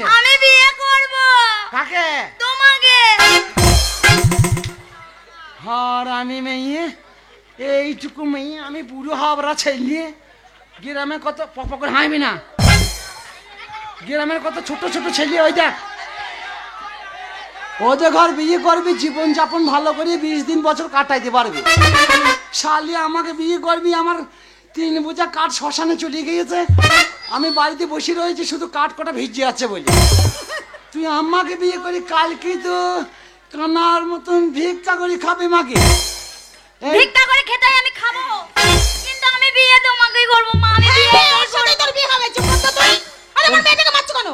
হয়েছে? আমি বিয়ে করব। কাকে? তোমাকে। আর আমি মেয়ে, এইটুকু মেয়ে, আমি বুড়ো হাবড়া ছেলে, গ্রামে কত পক করে হাঁইবি না, গ্রামের কত ছোট ছোট ছেলে, ওই দেখ ওদের ঘর বিয়ে করবি, জীবন যাপন ভালো করে 20 দিন বছর কাটাইতে পারবি। শালি আমাকে বিয়ে করবি, আমার 3 বোঝা কাঠ শ্মশানে চলে গিয়েছে, আমি বাড়িতে বসে রয়েছি, শুধু কাঠ কটা ভিজে আছে বলে। তুই আমাকে বিয়ে করি, কালকে তো কানার মতন ভিক্ষা করে খাবে মাকে। ভিক্ষা করে খেতে আমি খাবো, কিন্তু আমি বিয়ে তোমাকেই করব মা। আমি বিয়ে করব। তোর বিয়ে হবে, চুপ কর তো তুই। আরে আমার মেয়েটাকে মারছো কেন?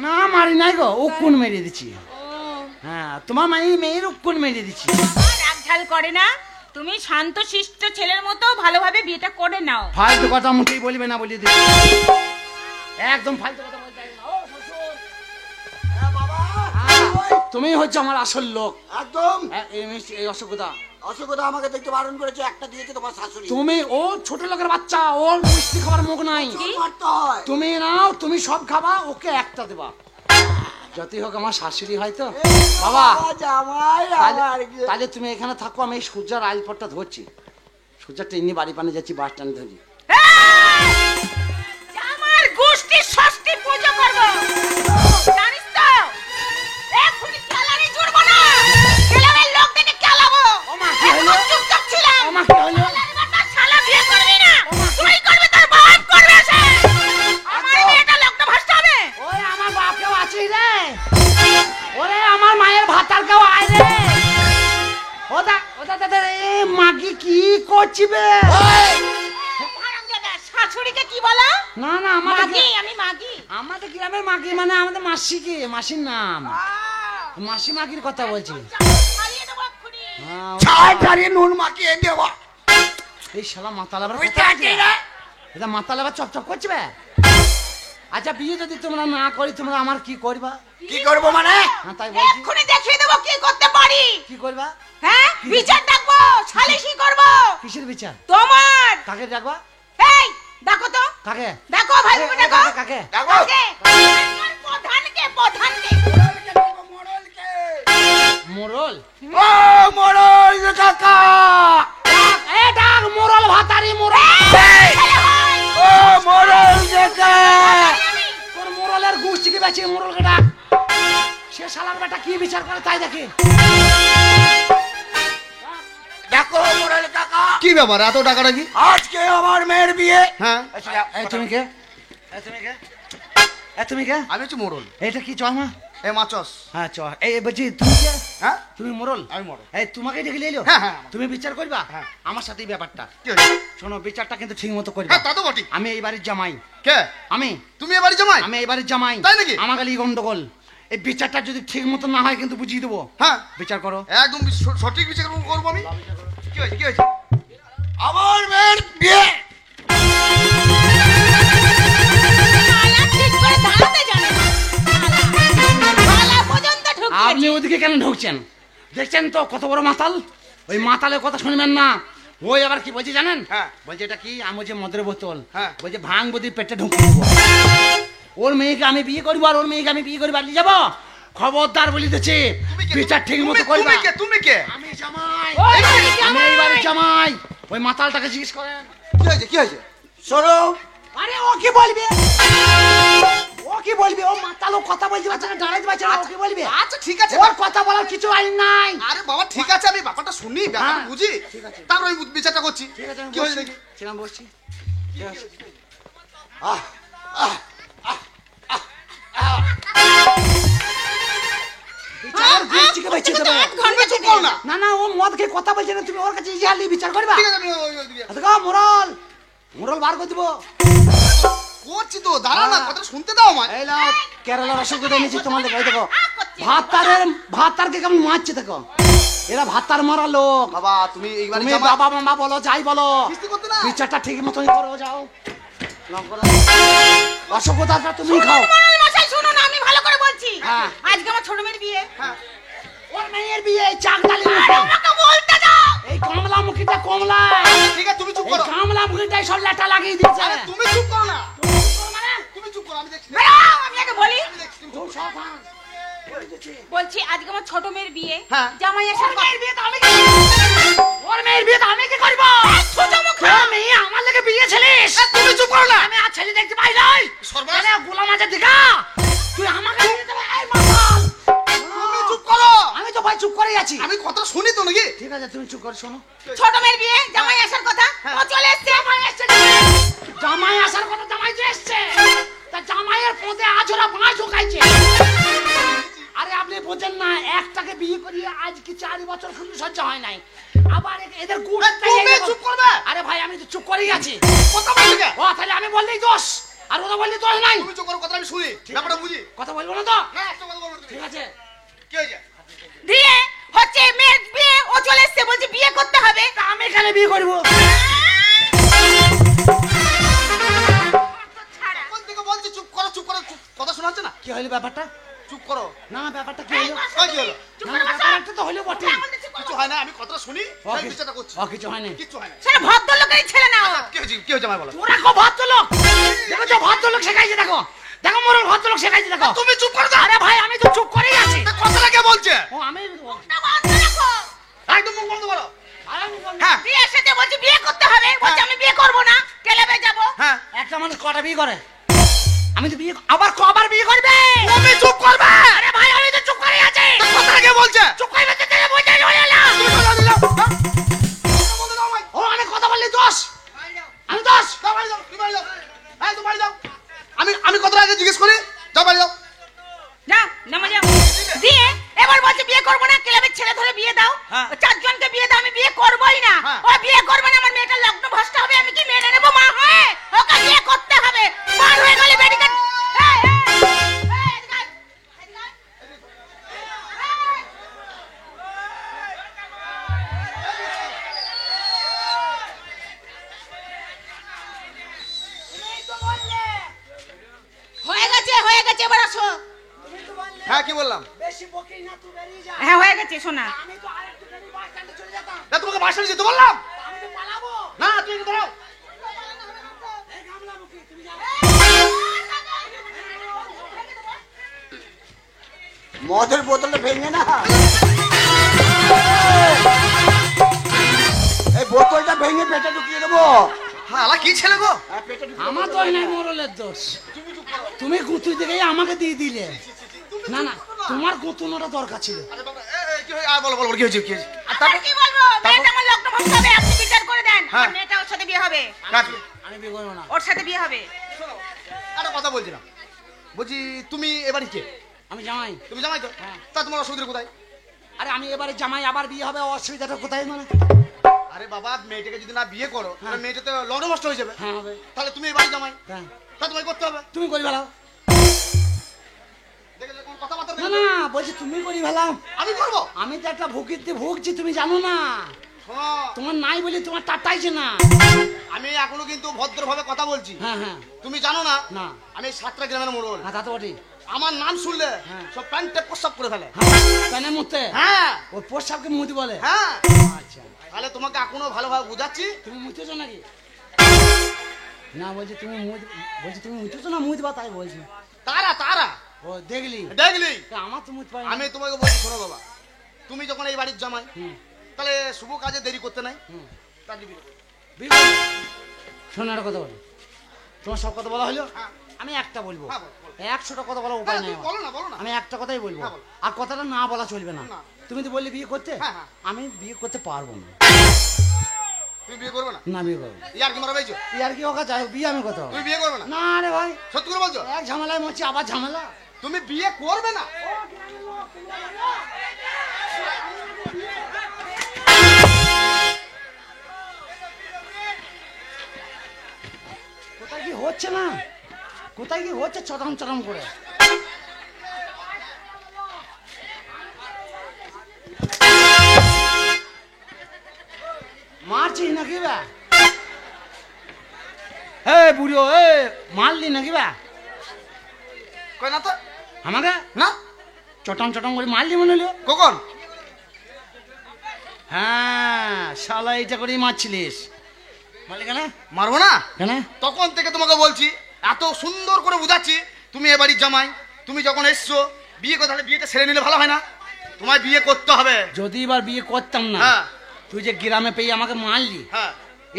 না মারি নাই গো, ও কোন মেরে দিচ্ছি। হ্যাঁ, তোমার মেয়ের কোন মেরে দিচ্ছি। রাগ ঝাল করে না, তুমি শান্ত শিষ্ট ছেলের মতো ভালোভাবে বিয়েটা করে নাও। ফালতু কথা মুখেই বলবে না, বলিয়ে দিচ্ছি, একদম ফালতু কথা বলতে হবে না। ও শ্বশুর, তুমি হচ্ছে আমার আসল লোক একদম। এই অসুবিধা অসুবিধা আমাকে দেখতে বারণ করেছে, একটা দিয়েছে তোমার শাশুড়ি। তুমি, ও ছোট লোকের বাচ্চা, ওর মিষ্টি খাবার মুখ নাই, তুমি নাও, তুমি সব খাবা, ওকে একটা দেবা। যতই হোক আমার শাশুড়ি হয় তো বাবা। তাহলে তুমি এখানে থাকো, আমি এই সূর্যার আইলপটটা ধরছি, সূর্যার ট্রেনে বাড়ি পানে যাচ্ছি, বাস স্ট্যান্ড ধরি। আমার গোষ্ঠীর ষষ্ঠী পূজা করব, জানিস তো? এক্ষুনি ক্যালারি জুড়বো না, ক্যালারের লোক দেখে ক্যালাবো। ও মা, কি হলো? চুপচাপ ছিলাম। ও মা, কি হলো? শালা বিয়ে করবি না, তুই করবি, তোর বাপ করবে। সে আমার মেয়েটা লোকটা ভাসতে হবে। ওই আমার বাপকেও আছে রে, ওরে আমার মায়ের ভাতার কেউ আয় রে। ওদা ওদা দাদা, এ মাগি কি করছিবে? শাশুড়িকে কি বলো? না না, আমাদের মাগি, আমি মাগি। আমাদের গ্রামের মাগি মানে আমাদের মাসিকে, মাসির নাম মাসি, মাগির কথা বলছি। খাইয়ে দেবো এক্ষুনি। নুন মাখিয়ে দেওয়া। এই শালা মাতালাবার ওই কথা বলছে। চাটিরা। এটা মাতালাবার চপচপ করছে বে। আচ্ছা বিয়ে যদি তোমরা না করি, তোমরা আমার কি করবা? কি করবো মানে? হ্যাঁ তাই বলছি। এক্ষুনি দেখিয়ে দেবো কি করতে পারি। কি করবা? হ্যাঁ, বিচার ডাকবো, সালিশি করবো। কিসের বিচার? তোমার। কাকে ডাকবা? এই দেখো তো, কাকে? দেখো ভাই, এ, দেখো কাকে, কাকে? দেখো। কাকে? প্রধানকে, প্রধানকে। মোরল। ও মোড়ল কাকা। এ ডাক মোরল ভাতারি, মোরল। ও মোড়ল কাকা। তোর মোরলের গুষ্টিকে বেঁচে মোরলকে ডাক। সে শালার বেটা কি বিচার করে তাই দেখে। দেখো মোড়ল কাকা, কি ব্যাপার এত টাকাটা কি? আজকে আমার মেয়ের বিয়ে। হ্যাঁ, এই তুমি কে? এই তুমি কে? এই তুমি কে? আমি হচ্ছে মোড়ল। এইটা কি চমা? এ মাচস। হ্যাঁ চ, এই বলছি তুমি কে? হ্যাঁ, তুমি মোরল? আমি মোড়ল। এই তোমাকে ডেকে নিয়ে এলো? হ্যাঁ, হ্যাঁ। তুমি বিচার করবা? হ্যাঁ। আমার সাথে এই ব্যাপারটা। কি হয়েছে? শোনো, বিচারটা কিন্তু ঠিক মতো করবা। হ্যাঁ, তা তো বটি। আমি এই বাড়ির জামাই। কে? আমি তুমি এবারে জামাই? আমি এই বাড়ির জামাই। তাই নাকি? আমার গালি গন্ডগোল। এই বিচারটা যদি ঠিক মতো না হয় কিন্তু বুঝিয়ে দেবো। হ্যাঁ, বিচার করো। একদম সঠিক বিচার করবো আমি। কি হয়েছে, কি হয়েছে? আমার মেয়ের বিয়ে। শালা ঠিক করে দাঁড়াতে জানে না। শালা পর্যন্ত ঢুকিয়েছে। আপনি ওদিকে কেন ঢুকছেন? দেখছেন তো কত বড় মাতাল। ওই মাতালের কথা শুনবেন না। ওই আবার কি বলছে জানেন? হ্যাঁ। বলছে এটা কি? আমি বলছি মদের বোতল। হ্যাঁ। বলছে ভাঙ বদি পেটে ঢুকিয়ে দেবো। ওর মেয়েকে আমি বিয়ে করবো আর ওর মেয়েকে আমি বিয়ে করে বাড়ি যাবো। খবরদার বলি দিচ্ছি, তুমি কে? বিচার ঠিক মতো করবা। তুমি কে? তুমি কে? আমি জামাই। ওই বাড়ির আমি এই জামাই। বাড়ির জামাই। ওই মাতালটাকে জিজ্ঞেস করেন। কি হয়েছে, কি হয়েছে? শোনো, আরে ও কি বলবে? ও কি বলবে? ও মাতাল, ও কথা বলছে বাচ্চাকে দাঁড়াইতে পারছে না, ও কি বলবে? আচ্ছা ঠিক আছে। ওর কথা বলার কিছু আইন নাই। আরে বাবা ঠিক আছে, আমি ব্যাপারটা শুনি, ব্যাপারটা হ্যাঁ, বুঝি, ঠিক আছে। তারপর আমি বিচারটা করছি। ঠিক আছে, আমি কি হয়েছে বসছি। দেখি? ছিলাম বসছি। ঠিক আছে। আহ, আহ, বিচার গুষ্টিকে বেঁচে দেবে। তুমি চুপ করো না। না না, ও মদ খেয়ে কথা বলছে না, তুমি ওর কাছে ইজালি বিচার করবা। ঠিক আছে, আমি ওইদিকে দেখো মোরল, মোরল বার করে দিব। করছি তো, দাঁড়াও না, কথাটা শুনতে দাও আমায়। এই নাও কেরালা রসগোল্লা এনেছি তোমাদের। এই দেখো ভাতারকে কেমন মারছে দেখো। এরা ভাতার মারা লোক। বাবা তুমি এইবারে তুমি জামাই। বাবা মামা বলো যাই বলো, কিস্তি করতে না। বিচারটা ঠিক মতন করো। যাও রসগোল্লাটা তুমি খাও। মোড়ল মশাই শুনুন, আমি ভালো করে বলছি। হ্যাঁ। আজকে আমার ছোট মেয়ের বিয়ে। হ্যাঁ, ওর মেয়ের বিয়ে চাকদালি আরে আমাকে বলতে দাও। এই কমলা মুখিটা কমলা, ঠিক আছে তুমি চুপ এই করো। কামলা মুখিটাই সব লেটা লাগিয়ে দিয়েছে। আরে তুমি চুপ করো না। তুমি চুপ করো, আমি দেখছি। বেরাও, আমি আগে বলি। আমি দেখছি, তুমি চুপ করো। বলতেছে? বলছি আজকে আমার ছোট মেয়ের বিয়ে, হ্যাঁ। জামাই আসার কথা। মেয়ের বিয়ে তো আমি কি ওর মেয়ের বিয়ে তো আমি কি করবো? তোর মেয়ে আমার লেগে বিয়ে ছেলিস? তুমি চুপ করো না। আমি আর ছেলে দেখতে পাই নাই। সর্বনাশ। আরে গোলাম আছে দিঘা, তুই আমাকে বিয়ে দেবে? এই মাতাল। তুমি চুপ করো। আমি তো ভাই চুপ করে আছি। আমি কথা শুনি তো নাকি? ঠিক আছে তুমি চুপ করে শোনো। ছোট মেয়ের বিয়ে, জামাই আসার কথা, ও চলে এসছে। জামাই আসার কথা, জামাই তো এসছে। তা জামাইয়ের পথে আজ ওরা বাঁশ ঢুকাইছে। আরে আপনি বোঝেন না, একটাকে বিয়ে করিয়ে আজকে 4 বছর কিন্তু সহ্য হয় নাই। আবার এদের গুড়। তুমি চুপ করবে। আরে ভাই আমি তো চুপ করেই আছি। কথা বলছি কে? ও তাহলে আমি বললেই দোষ, আর ওরা বললেই দোষ নাই। তুমি চুপ করো, কথা আমি শুনি, ব্যাপারটা বুঝি। কথা বলবো না তো? না, একটা কথা বলবো না তুমি। ঠিক আছে। কি হয়েছে? দিয়ে হচ্ছে মেয়ের বিয়ে, ও চলে এসছে, বলছে বিয়ে করতে হবে। তা আমি এখানে বিয়ে করবো। ছাড়া। কোন থেকে বলছি চুপ করো, চুপ করো, চুপ। কথা শোনা হচ্ছে না? কি হলো ব্যাপারটা? চুপ করো। না ব্যাপারটা কি এই হলো? বস, ওই কি হলো? চুপ না করে বসো। ব্যাপারটা তো হলো বটে। এমন কিছু করো কিছু না। হয় না, আমি কথাটা শুনি, আমি বিচারটা করছি। কিছু হয়নি। কিচ্ছু হয় না। সেটা ভদ্রলোকেরই ছেলে না ও। কি হয়েছে? কি হয়েছে আমায় বলো। তোরা খুব ভদ্রলোক। দেখো তো ভদ্রলোক শেখাইছে, দেখো দেখো মোর ভদ্রলোক শেখাইছে, দেখো। তুমি চুপ করো তো। আরে ভাই আমি তো চুপ করেই আছি। তা কথাটা কে বলছে? ও আমি না, বন্ধ রাখো। একদম মুখ বন্ধ করো। আর আমি বলবো, হ্যাঁ বিয়ের সাথে বলছে বিয়ে করতে হবে, বলছে আমি বিয়ে করবো না, ক্লাবে যাবো। হ্যাঁ। একটা মানুষ কটা বিয়ে করে? আমি তো বিয়ে আবার কবার বিয়ে করবে? তুমি চুপ করবে। আরে ভাই আমি তো চুপ করেই আছি। তা কথাটা কে বলছে? চুপ করে বসে থেকে বসে রয়ে এলাম। তুমি কথা দিলাম। হ্যাঁ? কথা বলতে দাও আমায়। ও আমি কথা বললি দোষ, আমি দোষ। যাও বাড়ি যাও, তুমি বাড়ি যাও। হ্যাঁ, তুমি বাড়ি যাও। আমি কথাটা আগে জিজ্ঞেস করি। যাও বাড়ি যাও। যাও, নামা যাও। দিয়ে এবার বলছে বিয়ে করবো না, ক্লাবের ছেলে ধরে বিয়ে দাও। হ্যাঁ। 4 জনকে বিয়ে দাও, আমি বিয়ে করবোই না। হ্যাঁ। ও বিয়ে করবে না, আমার মেয়েটার লগ্ন ভ্রষ্ট হবে, আমি কি মেনে নেবো মা হয়ে? ওকে বিয়ে করতে হবে। পার হয়ে গেলে বেডিকে হয়ে গেছে, এবার আসো। হ্যাঁ, কি বললাম? বেশি বকিস না, তুই বেরিয়ে যা। হ্যাঁ, হয়ে গেছে, শোনা। আমি তো আরেকটু খানি বাস স্ট্যান্ডে চলে যেতাম। না, তোমাকে বাসায় যেতে বললাম। আমি তো পালাবো। না, তুমি এখানে দাঁড়াও। এই গামলা মুখী, তুমি যাও। মদের বোতলটা ভেঙে না, এই বোতলটা ভেঙে পেটে ঢুকিয়ে দেবো। হ্যাঁ, আলা কি ছেলে গো? হ্যাঁ, পেটে ঢুকিয়ে আমার দোষ নাই, মোরলের দোষ। তুমি গুতুই দেখে আমাকে দিয়ে দিলে। না না, তোমার গুতুনোটা দরকার ছিল। আরে বাবা, কি হয়েছে? আর বলো, বলো, কি হয়েছে? কি হয়েছে? আর কি বলবো? মেয়েটা আমার লগ্ন ভ্রষ্ট হবে, আপনি বিচার করে দেন। হ্যাঁ। আমার মেয়েটা ওর সাথে বিয়ে হবে, কাকে? আমি বিয়ে করবো না। ওর সাথে বিয়ে হবে। শোনো, একটা কথা বলছিলাম। বলছি, তুমি এবারই কে? আমি জামাই। তুমি জামাই তো? হ্যাঁ। তা তোমার অসুবিধা কোথায়? আরে আমি এবারে জামাই, আবার বিয়ে হবে, অসুবিধাটা কোথায় মানে? আরে বাবা, মেয়েটাকে যদি না বিয়ে করো, তাহলে মেয়েটা তো লগ্নভ্রষ্ট হয়ে যাবে। হ্যাঁ হবে। তাহলে তুমি এবারই জামাই, হ্যাঁ তা তোমায় করতে হবে। তুমি করি ভালো। দেখেছো কোন কথাবার্তা না দেখেছো? না, বলছি তুমি করি ভালো। আমি করবো? আমি তো একটা ভুগিতে ভুগছি, তুমি জানো না। শোনো, তোমার নাই বলে তোমার টাটাইছে না। আমি এখনো কিন্তু ভদ্রভাবে কথা বলছি। হ্যাঁ হ্যাঁ। তুমি জানো না, না। আমি 7টা গ্রামের মোড়ল। হ্যাঁ তা তো বটেই। আমার নাম শুনলে হ্যাঁ। সব প্যান্টে প্রস্রাব করে ফেলে। হ্যাঁ, প্যানে মুতে। হ্যাঁ ও পোশাককে মুতি বলে। হ্যাঁ। আচ্ছা, তাহলে তোমাকে এখনো ভালোভাবে বুঝাচ্ছি। তুমি মুতেছো নাকি? না বলছি তুমি বলছি তুমি মুতেছো না মুতবা, তাই বলছি। তারা তারা ও দেখলি, দেখলি? তা আমার তো মুত পাই। আমি তোমাকে বলছি, শোনো বাবা, তুমি যখন এই বাড়ির জামাই, হুম তাহলে শুভ কাজে দেরি করতে নাই। হুম। তার বিয়ে করো। শোনো একটা কথা বলো, তোমার সব কথা বলা হলো, হ্যাঁ। আমি একটা বলবো। হ্যাঁ, বলো, বলো। 100টা কথা বলার উপায় হ্যাঁ, নেই তুমি আমার। বলো না, বলো না। আমি একটা কথাই বলবো, হ্যাঁ, বলো। আর কথাটা না বলা চলবে না। না। তুমি তো বললে বিয়ে করতে, হ্যাঁ, হ্যাঁ। আমি বিয়ে করতে পারবো না। তুমি বিয়ে করবে না? না বিয়ে করবো না। ইয়ার কি মারা পেয়েছো? আর কি ওকা চাই, বিয়ে আমি করতে পারবো তুমি বিয়ে করবে না? না। রে ভাই, সত্যি করে বলছো? এক ঝামেলায় মরছি, আবার ঝামেলা। তুমি বিয়ে করবে না? কোথায় কি হচ্ছে না, কোথায় কি হচ্ছে চরম চরম করে। মারছিস নাকি বা? এ বুড়ো, এ মারলি নাকি বা কই না তো। আমাকে? না, চটম চটম করে মারলি মনে হলো। কখন? হ্যাঁ শালা এইটা করেই মারছিলিস। মারলি কেন? মারবো না? কেন? তখন থেকে তোমাকে বলছি, এত সুন্দর করে বুঝাচ্ছি, তুমি এবাড়ির জামাই, তুমি যখন এসছো বিয়ে করতে হলে বিয়েটা সেরে নিলে ভালো হয় না? তোমায় বিয়ে করতে হবে। যদি এবার বিয়ে করতাম না, হ্যাঁ তুই যে গ্রামে পেয়ে আমাকে মারলি, হ্যাঁ।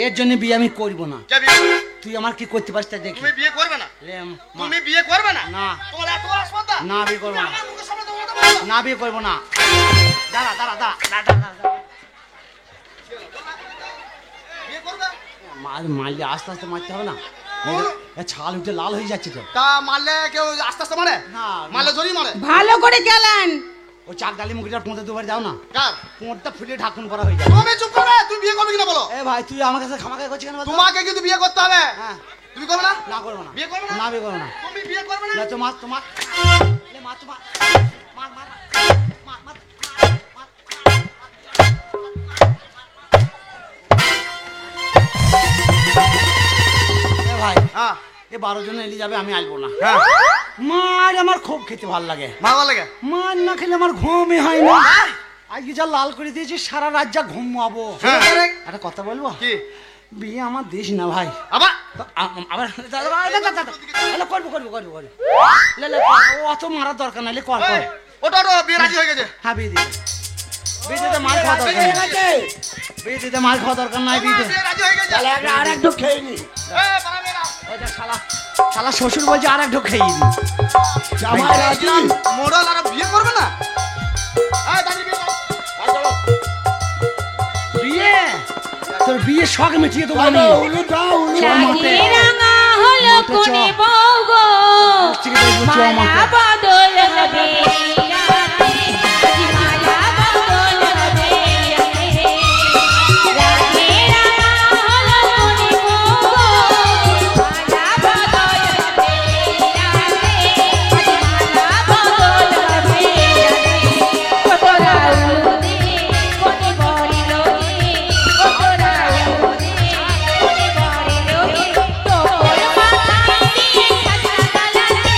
এর জন্য বিয়ে আমি করবো না। কে বিয়ে করবে? তুই আমার কি করতে পারিস তা দেখি। তুমি বিয়ে করবে না? লে, মা, তুমি বিয়ে করবে না? না। তোমার এত বড় আসপর্দা? না বিয়ে করবো না, আমার মুখের সামনে তোমার কথা বলছো? না বিয়ে করবো না। দাঁড়া দাঁড়া দাঁড়া দাঁড়া দাঁড়া। বিয়ে করবে? মারলে আস্তে আস্তে মারতে হবে না, এ ছাল উঠে লাল হয়ে যাচ্ছে তো। তা মারলে কেউ আস্তে আস্তে মারে? না, মারলে জড়িয়ে মারে? ভালো করে গেলেন। ও চাক ডালি মুখটা পোঁতে দুবার যাও না, কার? পোঁতটা ফুলে ঢাকুন করা হয়ে যাবে। তুমি চুপ করে, তুমি বিয়ে করবে কিনা বলো? এ ভাই তুই আমার কাছে খামাখাই করছিস কেন বলতো? তোমাকে কিন্তু বিয়ে করতে হবে। হ্যাঁ, তুমি করবে না? না করবো না, বিয়ে করবে না? না বিয়ে করবো না। তুমি বিয়ে করবে না? লে তো মার, তোমার লে মার, তোমার মার মার মার মার। এ ভাই, হ্যাঁ এ 12 জন এলি যাবে, আমি আসবো না। হ্যাঁ। মার আমার খুব খেতে ভালো লাগে, ভালো লাগে? মার না খেলে আমার ঘুমই হয় না। আজকে যা লাল করে দিয়েছি সারা রাত যা ঘুমাবো। হ্যাঁ। একটা কথা বলবো, কি? বিয়ে আমার দিস না ভাই। আবার? তো আবার করবো করবো করবো করবো। লে লে, ও অত মারার দরকার নাই, লে কর কর। ওটা ওটা বিয়ে রাজি হয়ে গেছে। হ্যাঁ বিয়ে দিতে, বিয়ে দিতে মার খাওয়া দরকার নাই, বিয়ে দিতে মার খাওয়া দরকার নাই, বিয়ে দিতে। বিয়ে রাজি হয়ে গেছে। তাহলে আর এক ঢোক খেয়ে নি। বাড়াবেরা। ওই দেখ শালা, শালা শ্বশুর বলছে আর এক ঢোক খেয়ে নি। জামাই রাজি। মোড়ল আর বিয়ে করবে না? এই দাঁড়িয়ে বিয়ে করো। আর চলো। বিয়ে, তোর বিয়ে শখ মিটিয়ে দেবো আমি। উলু দাও, উলু। মাঠে। রাঙা হলো মাঠে চ। কোনে বউ গো, ঠিক আছে, বলছি চ মালা মাঠে। বদল হবে রাতে, মালা বদল হবে রাতে। রাতে রাঙা হলো কোনে বউ গো, মালা বদল হবে রাতে, মালা বদল হবে রাতে। কতরা উলুদে কোনে বড়ি লোকে, কতরা উলুদে কোনে বড়ি লোকে, তোর মাথায় দিয়ে কাঁচা গালাতে,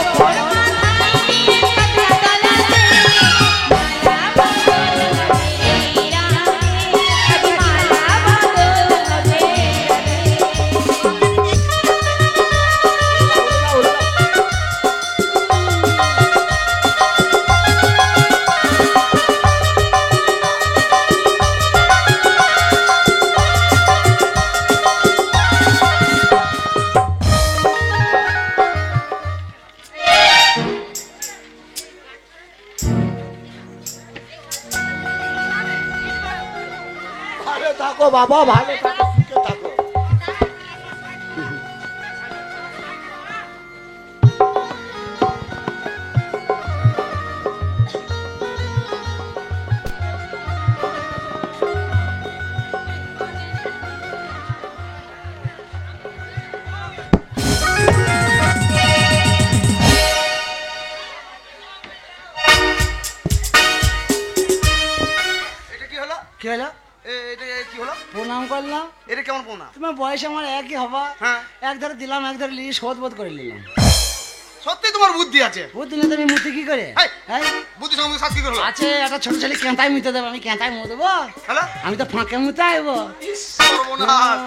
তোর মাথায় দিয়ে কাঁচা গালাতে, মালা বদল হবে রাতে, মালা বদল হবে রাতে। ভালো থাকো বাবা, ভালো থাকো, সুখে থাকো। এটা কি হলো? কি হলো? এটা কি হলো? প্রণাম করলাম। এটা কেমন পোনা? তোমার বয়স আমার একই হবা, হ্যাঁ। এক ধরে দিলাম, এক ধরে লিয়ে শোধ বোধ করে নিলাম। সত্যি তোমার বুদ্ধি আছে। বুদ্ধি নিয়ে তুমি মুতি কি করে? এই। হ্যাঁ? বুদ্ধি সঙ্গে শাস্তি করলো। আছে একটা ছোট ছেলে কেঁতাই মুতে দেবো, আমি কেঁতাই মুতে দেবো, হ্যালো? আমি তো ফাঁকে মুতে আইবো। সর্বনাশ।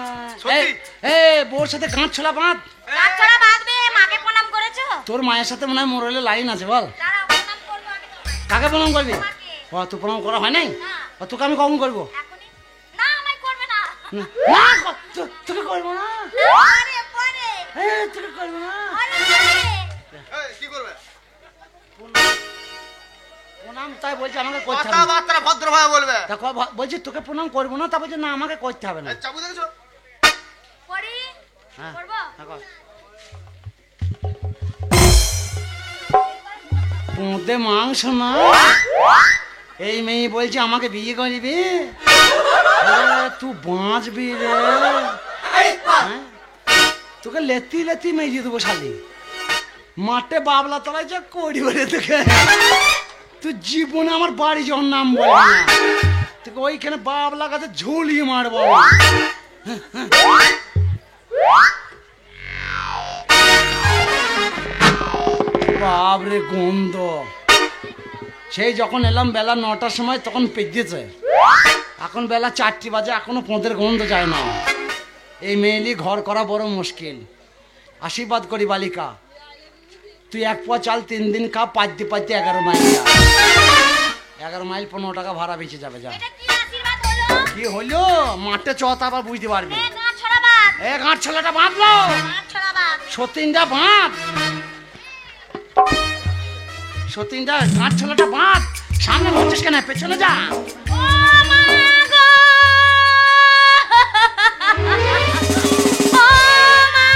সত্যি? এ বোর সাথে গাঁট ছোলা বাঁধ। রাতছড়া বাঁধবে, মাকে প্রণাম করেছো? তোর মায়ের সাথে মনে হয় মোরলে লাইন আছে, বল দাঁড়াও, প্রণাম করবো আগে তোমায়। কাকে প্রণাম করবি? তোমাকে। ও তুই প্রণাম করা হয় নাই? না। ও তোকে আমি কখন করবো? এখনই? না, আমায় করবে না। না, না, তোকে করবো না, পরে, পরে, তোকে করবো না। পরে, পরে। এই, কি করবে? প্রণাম তাই বলছে আমাকে করতে হবে না। কথাবার্তা ভদ্রভাবে বলবে। তা বলছি তোকে প্রণাম করবো না, তা বলছে না আমাকে করতে হবে না। এই, চাবু দেখেছো? পরে, হ্যাঁ, করবো? হ্যাঁ, কর। পোঁতে মাংস না, এই মেয়ে বলছে আমাকে বিয়ে করবি, তুই বাঁচবি রে। হ্যাঁ? তোকে লেতি লেতি মেয়ে দেবো শালি, মাঠে বাবলা তলায় যা করি বলে তোকে, তুই জীবনে আমার বাড়ি যখন নাম বলবি না, তোকে ওইখানে বাবলা গাছে ঝুলিয়ে মারবো। বাবরে গন্ধ, সেই যখন এলাম বেলা 9টার সময় তখন পেঁচেছে, এখন বেলা 4টি বাজে এখনো পোঁতের গন্ধ যায় না। এই মেয়েলি ঘর করা বড় মুশকিল। আশীর্বাদ করি বালিকা, তুই 1 পোয়া চাল 3 দিন খা, পাইতে পাইতে 11 মাইল যা। 11 মাইল 15 টাকা ভাড়া বেঁচে যাবে, যা। এটা কি আশীর্বাদ হলো? কি হলো? মাঠে চত আবার বুঝতে পারবি। গাঁট ছড়া বাদ। গাঁট ছেলেটা বাঁধলো, গাঁট ছড়া বাদ। সতীনটা বাঁধ, সতীনটা গাঁট ছেলেটা বাঁধ। সামনে বলছিস কেন? পেছনে যা। ও মা গো! ও মা!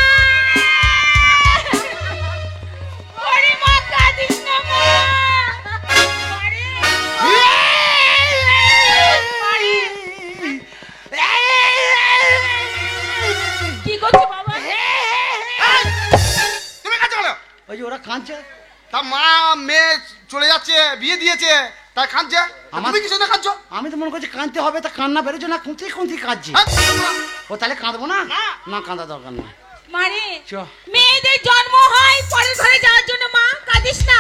ওরে মা কাঁদিস না মা! ওরে! কি করছিস বাবা? তুমি কাছে বলো। ওই যে ওরা কাঁদছে। তা মা মেয়ে চলে যাচ্ছে, বিয়ে দিয়েছে, তাই কাঁদছে। আর আমার- তুমি কি শুনে কাঁদছো? আমি তো মনে করছি কাঁদতে হবে, তা কান্না বেরোচ্ছে না, খুঁতি খুঁতি কাঁদছি। হ্যাঁ? ও তাহলে কাঁদবো না? না। না, কাঁদা দরকার নেই। মারে চ। মেয়েদের জন্ম হয় পরের ঘরে যাওয়ার জন্য, মা কাঁদিস না।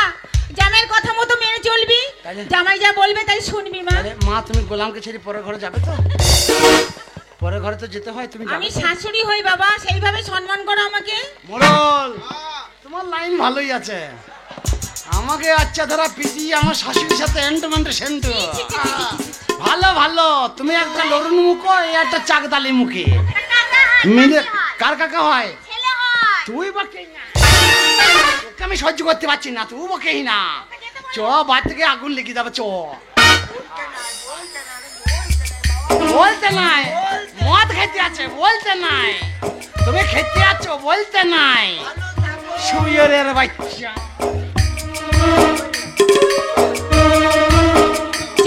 জামাইয়ের কথা মতো মেনে চলবি, তাইলে? জামাই যা বলবে তাই শুনবি মা। তাহলে মা, তুমি গোলামকে ছেড়ে পরের ঘরে যাবে তো? পরের ঘরে তো যেতে হয়, তুমি যাবে আমি তো? শাশুড়ি হই বাবা, সেইভাবে সম্মান করো আমাকে। মোড়ল, তোমার লাইন ভালোই আছে। আমাকে আচ্ছা ধরা পিজি আমার শাশুড়ির সাথে এন্টমেন্ট সেন্টু। ভালো ভালো, তুমি একটা লরুন মুখো, এই একটা চাকদালি মুখে মিলে। কার কাকা হয়? ছেলে হয়। তুই বকে না, তোকে আমি সহ্য করতে পারছি না, তুই বকেই না। চ, বাড়ি থেকে আগুন লেগে যাবে, চ। বলতে নাই, মদ খেতে আছে, বলতে নাই। তুমি খেতে আছো, বলতে নাই। শুয়োরের বাচ্চা।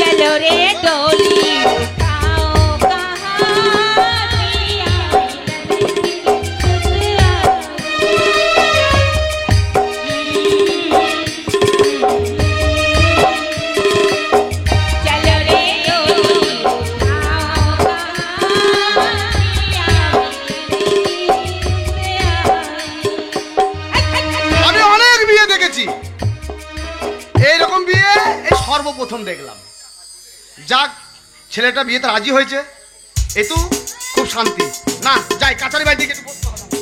চলো রে ডোলি গাও কাহানিয়া চলো রে ডোলি গাও কাহানিয়া। আমি অনেক বিয়ে দেখেছি, এইরকম বিয়ে এই সর্বপ্রথম দেখলাম। যাক, ছেলেটা বিয়েতে রাজি হয়েছে, এ তো খুব শান্তি। না যাই, কাছারি বাড়ি দিকে একটু বসতে হবে।